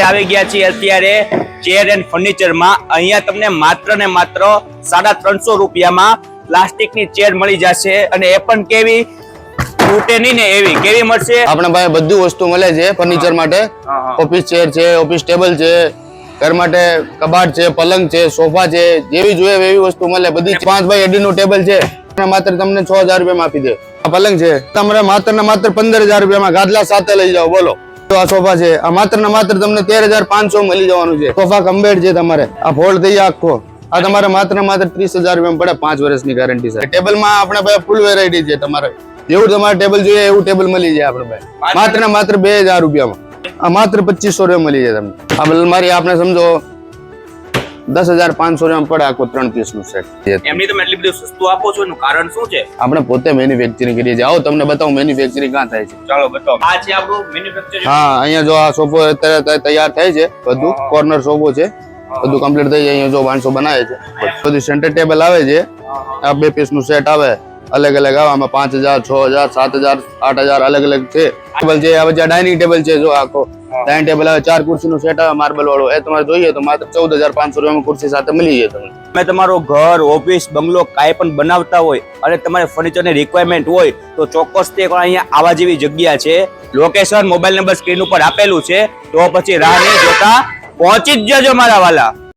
આવી ગયા છીએ અત્યારે ચેર એન્ડ ફર્નિચર માં। અહીંયા તમને માત્ર ને માત્ર 350 રૂપિયામાં પ્લાસ્ટિકની ચેર મળી જશે અને એ પણ કેવી તૂટે નહીં ને એવી કેવી મળશે। આપણે પાસે બધી વસ્તુ મળે છે ફર્નિચર માટે। ઓફિસ ચેર છે, ઓફિસ ટેબલ છે, ઘર માટે કબાટ છે, પલંગ છે, સોફા છે, જેવી જોઈએ એવી વસ્તુ મળે બધી। 5 બાય 18 નું ટેબલ છે, માત્ર તમને 6000 રૂપિયામાં આપી દે। આ પલંગ છે તમારે માત્ર ને માત્ર 15000 રૂપિયામાં ગાદલા સાથે લઈ જાઓ। બોલો આ સોફા છે, આ માત્ર ને માત્ર તમને 13500 મળી જવાનું છે। સોફા કમ્બેડ છે તમારે, આ ફોલ્ડ થઈ આખો, આ તમારે માત્ર ને માત્ર 30000 રૂપિયામાં પડે, 5 વર્ષની ગેરંટી છે। ટેબલ માં આપણે પાસે ફૂલ વેરાયટી છે, તમારે જેવું તમારે ટેબલ જોઈએ એવું ટેબલ મળી જાય આપણે પાસે, માત્ર ને માત્ર 2000 રૂપિયામાં। આ માત્ર 2500 રૂપિયા મળી જાય તમને। આ અલમારી આપણે સમજો 10500 રૂપિયામાં પડે, આખો 3 પીસ નું સેટ। એમની તમે એટલી બધી સસ્તું આપો છો એનું કારણ શું છે? આપણે પોતે મેન્યુફેક્ચરિંગ કરીએ છીએ। આવો તમને બતાવું મેન્યુફેક્ચરિંગ ક્યાં થાય છે। ચાલો બતાવો। આ છે આપણું મેન્યુફેક્ચરિંગ। હા, અહીંયા જો આ સોફો અત્યારે તૈયાર થાય છે, બધું કોર્નર સોફો છે, બધું કમ્પ્લીટ થઈ જાય। અહીંયા જો માણસો બનાવે છે, બધું સેન્ટર ટેબલ આવે છે, આ 2 પીસ નું સેટ આવે, અલગ અલગ આવે, આમાં 5000 6000 7000 8000 અલગ અલગ છે। ટેબલ છે, આ બધા ડાઇનિંગ ટેબલ છે, જો આખો ડાઇનિંગ ટેબલ આવે, 4 ખુરશી નું સેટ આવે માર્બલ વાળો, એ તમારે જોઈએ તો માત્ર 14500 રૂપિયામાં ખુરશી સાથે મળી જાય તમને। તમે તમારો ઘર, ઓફિસ, બંગલો કાંઈ પણ બનાવતા હોય અને તમારે ફર્નિચરની રિક્વાયરમેન્ટ હોય તો ચોક્કસ તે અહીંયા આવા જેવી જગ્યા છે। લોકેશન, મોબાઈલ નંબર સ્ક્રીન ઉપર આપેલું છે, તો પછી રાહ નહીં જોતા પહોંચી જ જજો મારા વાલા।